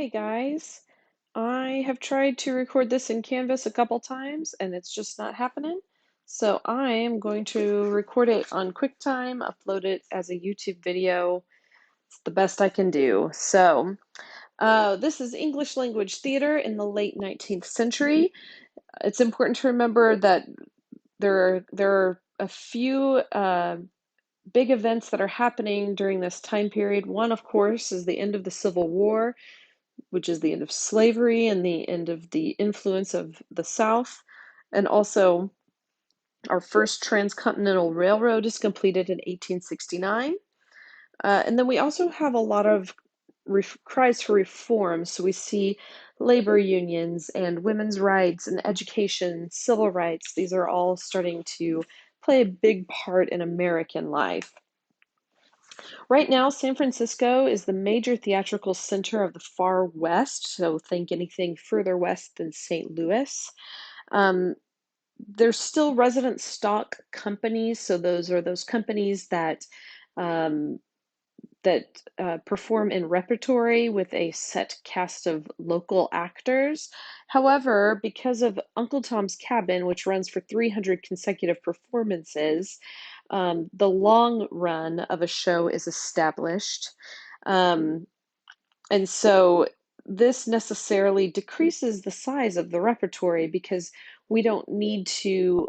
Hey guys, I have tried to record this in Canvas a couple times and it's just not happening. So I am going to record it on QuickTime, upload it as a YouTube video. It's the best I can do. This is English language theater in the late 19th century. It's important to remember that there are a few big events that are happening during this time period. One, of course, is the end of the Civil War, which is the end of slavery and the end of the influence of the South. And also, our first transcontinental railroad is completed in 1869. And then we also have a lot of cries for reform. So we see labor unions and women's rights and education, civil rights. These are all starting to play a big part in American life. Right now, San Francisco is the major theatrical center of the far west, so think anything further west than St. Louis. Um, there's still resident stock companies, so those are those companies um, that perform in repertory with a set cast of local actors. However, because of Uncle Tom's Cabin, which runs for 300 consecutive performances, the long run of a show is established. Um, and so this necessarily decreases the size of the repertory because we don't need to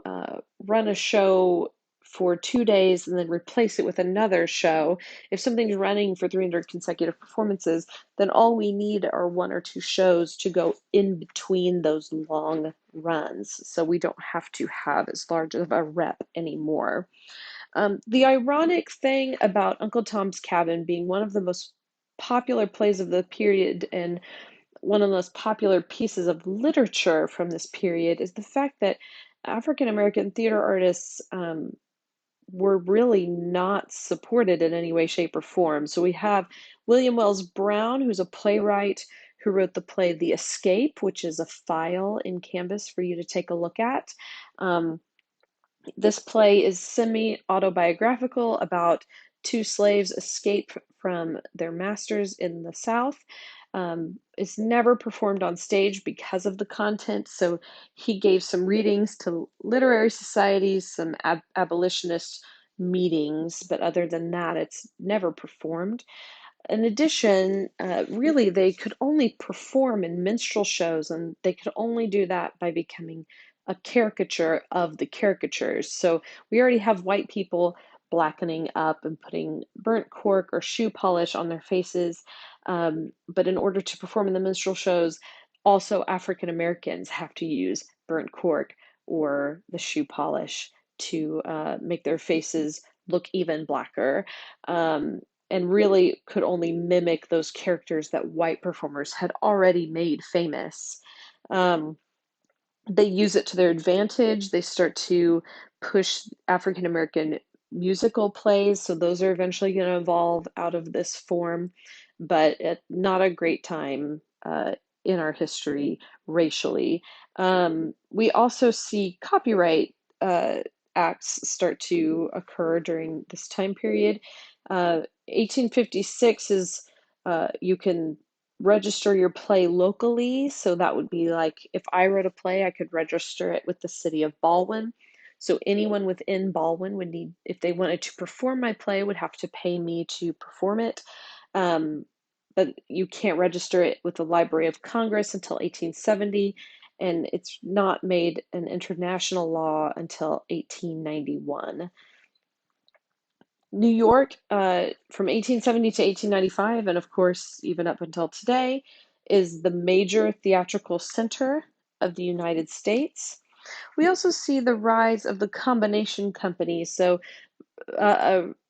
run a show for 2 days and then replace it with another show. If something's running for 300 consecutive performances, then all we need are one or two shows to go in between those long runs. So we don't have to have as large of a rep anymore. The ironic thing about Uncle Tom's Cabin being one of the most popular plays of the period and one of the most popular pieces of literature from this period is the fact that African American theater artists were really not supported in any way, shape, or form. So we have William Wells Brown, who's a playwright who wrote the play The Escape, which is a file in Canvas for you to take a look at. This play is semi-autobiographical about two slaves escape from their masters in the South. It's never performed on stage because of the content, so he gave some readings to literary societies, some abolitionist meetings, but other than that, it's never performed. In addition, really, they could only perform in minstrel shows, and they could only do that by becoming a caricature of the caricatures. So we already have white people blackening up and putting burnt cork or shoe polish on their faces. But in order to perform in the minstrel shows, also African Americans have to use burnt cork or the shoe polish to make their faces look even blacker. And really could only mimic those characters that white performers had already made famous. Um, they use it to their advantage. They start to push African American musical plays, so those are eventually going to evolve out of this form, but at not a great time in our history racially. We also see copyright acts start to occur during this time period. 1856 is you can register your play locally. So that would be like if I wrote a play, I could register it with the city of Baldwin. So anyone within Baldwin would need, if they wanted to perform my play, would have to pay me to perform it. Um, but you can't register it with the Library of Congress until 1870, and it's not made an international law until 1891. New York, from 1870 to 1895, and of course, even up until today, is the major theatrical center of the United States. We also see the rise of the combination companies. So,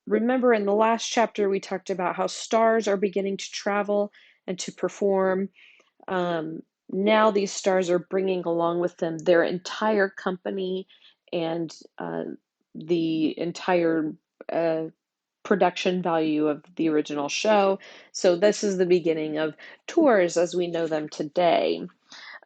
remember in the last chapter, we talked about how stars are beginning to travel and to perform. Now, these stars are bringing along with them their entire company and the entire uh, production value of the original show. So this is the beginning of tours as we know them today.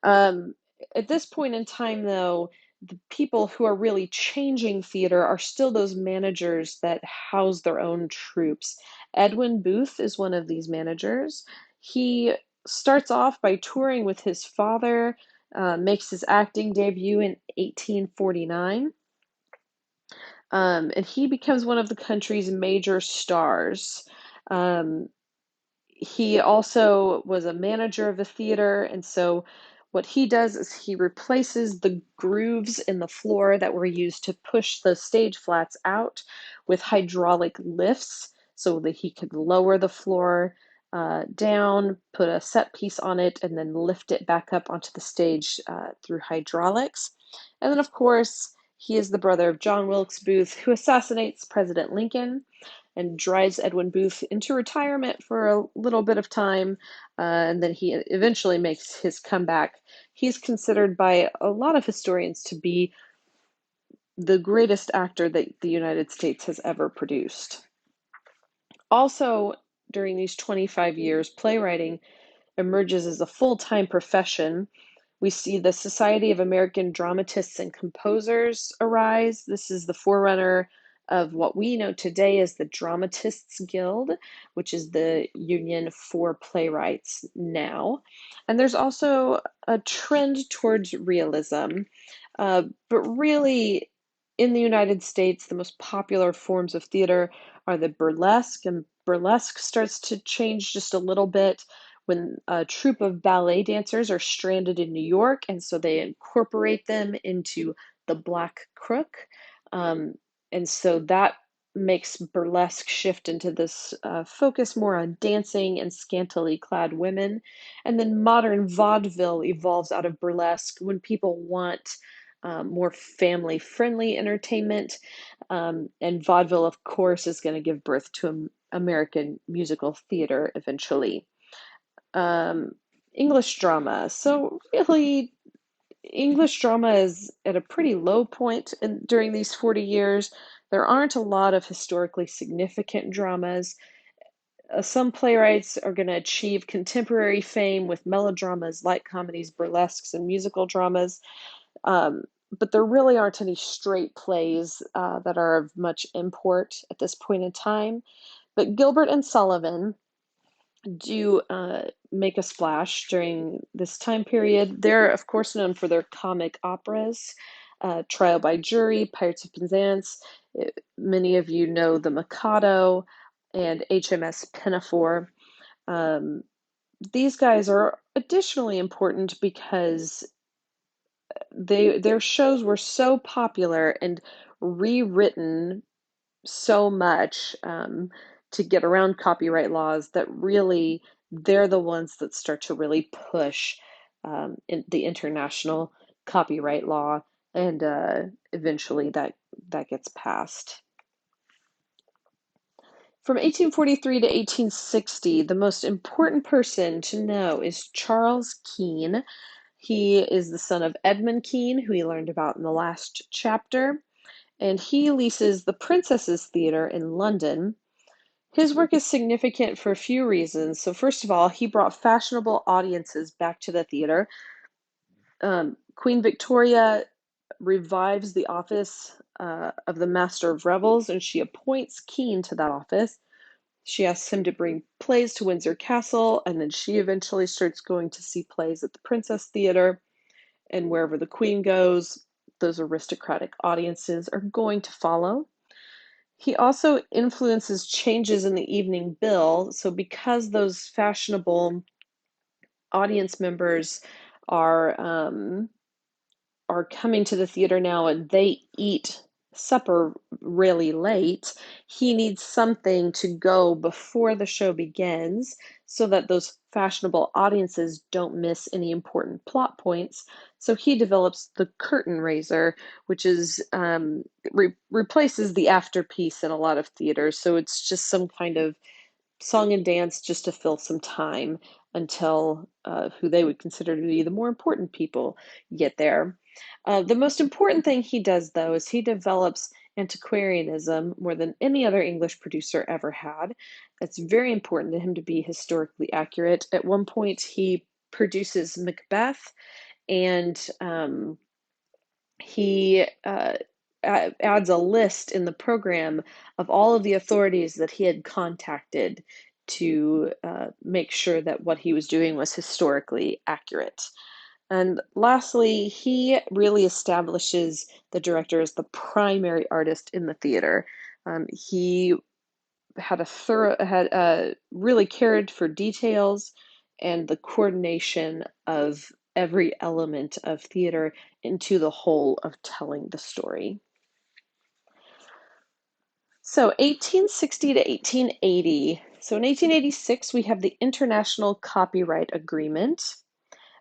Um, at this point in time, though, the people who are really changing theater are still those managers that house their own troops. Edwin Booth is one of these managers. He starts off by touring with his father, makes his acting debut in 1849, and he becomes one of the country's major stars. Um, he also was a manager of a theater, and so what he does is he replaces the grooves in the floor that were used to push the stage flats out with hydraulic lifts so that he could lower the floor down, put a set piece on it, and then lift it back up onto the stage through hydraulics. And then, of course, he is the brother of John Wilkes Booth, who assassinates President Lincoln and drives Edwin Booth into retirement for a little bit of time, and then he eventually makes his comeback. He's considered by a lot of historians to be the greatest actor that the United States has ever produced. Also, during these 25 years, playwriting emerges as a full-time profession. We see the Society of American Dramatists and Composers arise. This is the forerunner of what we know today as the Dramatists Guild, which is the union for playwrights now. And there's also a trend towards realism. But really, in the United States, the most popular forms of theater are the burlesque, and burlesque starts to change just a little bit when a troupe of ballet dancers are stranded in New York, and so they incorporate them into the Black Crook. Um, and so that makes burlesque shift into this focus more on dancing and scantily clad women. And then modern vaudeville evolves out of burlesque when people want more family friendly entertainment. And vaudeville, of course, is going to give birth to American musical theater eventually. um, English drama. So really, English drama is at a pretty low point during these 40 years. There aren't a lot of historically significant dramas. Some playwrights are going to achieve contemporary fame with melodramas, light comedies, burlesques, and musical dramas. Um, but there really aren't any straight plays that are of much import at this point in time. But Gilbert and Sullivan do make a splash during this time period. They're, of course, known for their comic operas, Trial by Jury, Pirates of Penzance. Many of you know The Mikado and HMS Pinafore. Um, these guys are additionally important because their shows were so popular and rewritten so much to get around copyright laws that really they're the ones that start to really push the international copyright law, and eventually that gets passed. From 1843 to 1860, the most important person to know is Charles Keene. He is the son of Edmund Keene, who we learned about in the last chapter, and he leases the Princesses Theatre in London. His work is significant for a few reasons. So, first of all, he brought fashionable audiences back to the theater. Queen Victoria revives the office of the Master of Revels, and she appoints Keene to that office. She asks him to bring plays to Windsor Castle, and then she eventually starts going to see plays at the Princess Theater. And wherever the Queen goes, those aristocratic audiences are going to follow. He also influences changes in the evening bill. So, because those fashionable audience members are coming to the theater now and they eat supper really late, he needs something to go before the show begins so that those fashionable audiences don't miss any important plot points. So he develops the curtain raiser, which is replaces the afterpiece in a lot of theaters. So it's just some kind of song and dance just to fill some time until who they would consider to be the more important people get there. The most important thing he does, though, is he develops antiquarianism more than any other English producer ever had. It's very important to him to be historically accurate. At one point, he produces Macbeth, and he adds a list in the program of all of the authorities that he had contacted to make sure that what he was doing was historically accurate. And lastly, he really establishes the director as the primary artist in the theater. He really cared for details and the coordination of every element of theater into the whole of telling the story. So 1860 to 1880. So in 1886, we have the International Copyright Agreement.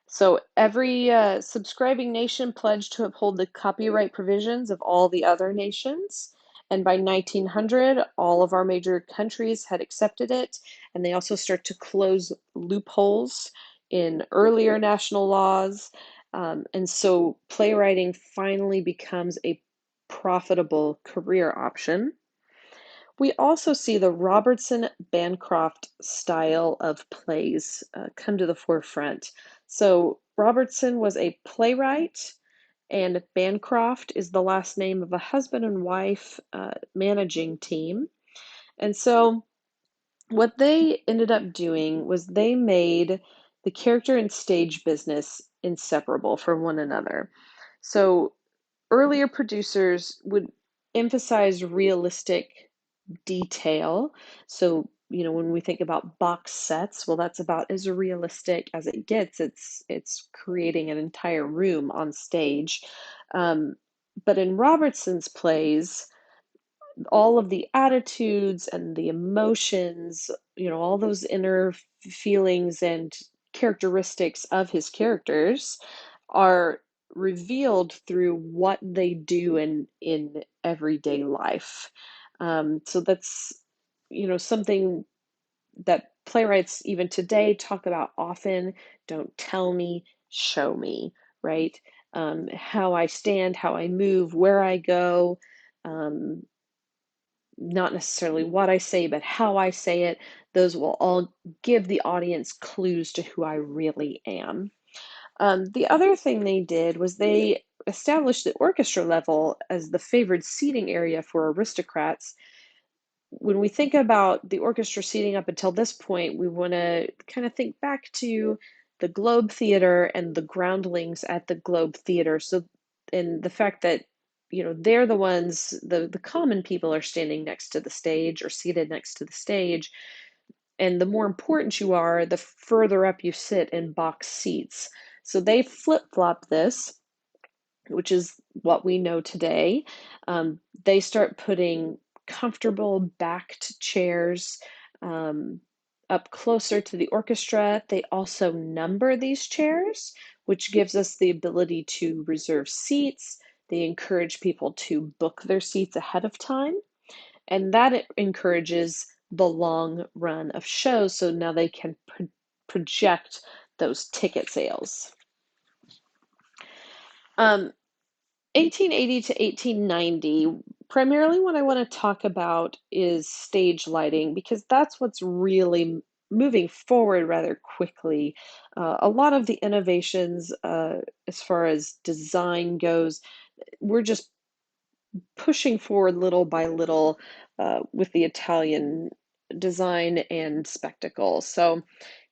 So every subscribing nation pledged to uphold the copyright provisions of all the other nations. And by 1900, all of our major countries had accepted it, and they also start to close loopholes in earlier national laws. And so playwriting finally becomes a profitable career option. We also see the Robertson Bancroft style of plays come to the forefront. So Robertson was a playwright, and Bancroft is the last name of a husband and wife managing team. And so what they ended up doing was they made the character and stage business inseparable from one another. So earlier producers would emphasize realistic detail. So, when we think about box sets, well, that's about as realistic as it gets. It's creating an entire room on stage. Um, but in Robertson's plays, all of the attitudes and the emotions, all those inner feelings and characteristics of his characters are revealed through what they do in everyday life. So that's, something that playwrights even today talk about often. Don't tell me, show me, right? How I stand, how I move, where I go. Um, Not necessarily what I say, but how I say it. Those will all give the audience clues to who I really am. The other thing they did was they established the orchestra level as the favored seating area for aristocrats. When we think about the orchestra seating up until this point, we want to kind of think back to the Globe Theater and the groundlings at the Globe Theater. So, and the fact that, they're the ones, the common people are standing next to the stage or seated next to the stage. And the more important you are, the further up you sit in box seats. So they flip-flop this, which is what we know today. They start putting comfortable backed chairs up closer to the orchestra. They also number these chairs, which gives us the ability to reserve seats. They encourage people to book their seats ahead of time, and that encourages the long run of shows. So now they can project those ticket sales. 1880 to 1890, primarily what I want to talk about is stage lighting, because that's what's really moving forward rather quickly. A lot of the innovations, as far as design goes, we're just pushing forward little by little with the Italian design and spectacle. So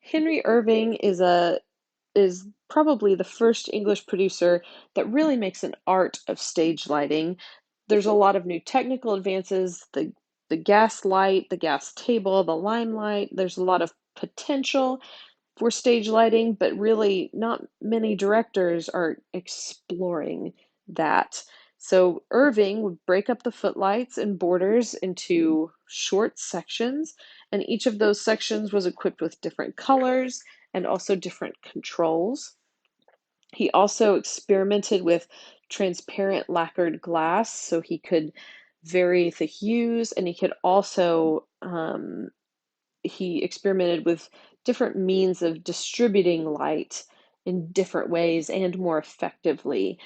Henry Irving is probably the first English producer that really makes an art of stage lighting. There's a lot of new technical advances, the gas light, the gas table, the limelight. There's a lot of potential for stage lighting, but really not many directors are exploring that. So Irving would break up the footlights and borders into short sections, and each of those sections was equipped with different colors and also different controls. He also experimented with transparent lacquered glass so he could vary the hues, and he could also he experimented with different means of distributing light in different ways and more effectively.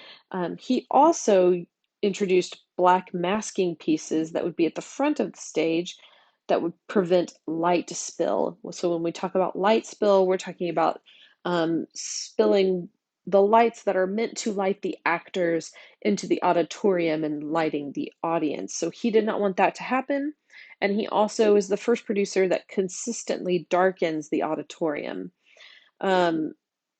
He also introduced black masking pieces that would be at the front of the stage that would prevent light spill. So when we talk about light spill, we're talking about spilling the lights that are meant to light the actors into the auditorium and lighting the audience. So he did not want that to happen. And he also is the first producer that consistently darkens the auditorium. Um,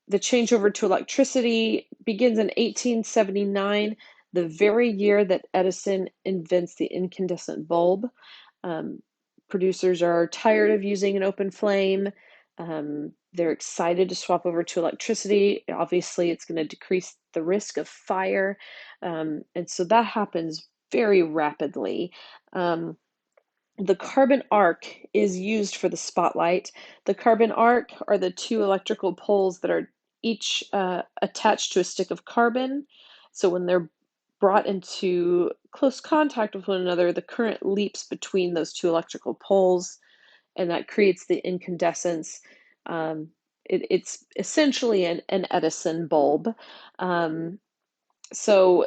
the changeover to electricity begins in 1879, the very year that Edison invents the incandescent bulb. Um, Producers are tired of using an open flame. They're excited to swap over to electricity. Obviously, it's going to decrease the risk of fire. And so that happens very rapidly. The carbon arc is used for the spotlight. The carbon arc are the two electrical poles that are each attached to a stick of carbon. So when they're brought into close contact with one another, the current leaps between those two electrical poles, and that creates the incandescence. It's essentially an Edison bulb. Um, so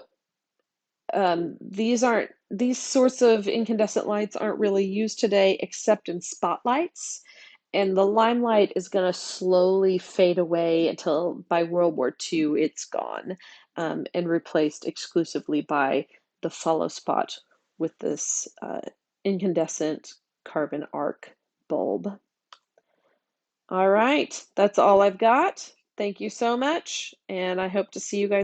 these sorts of incandescent lights aren't really used today except in spotlights. And the limelight is going to slowly fade away until by World War II it's gone, and replaced exclusively by the follow spot with this incandescent carbon arc bulb. All right, that's all I've got. Thank you so much, and I hope to see you guys.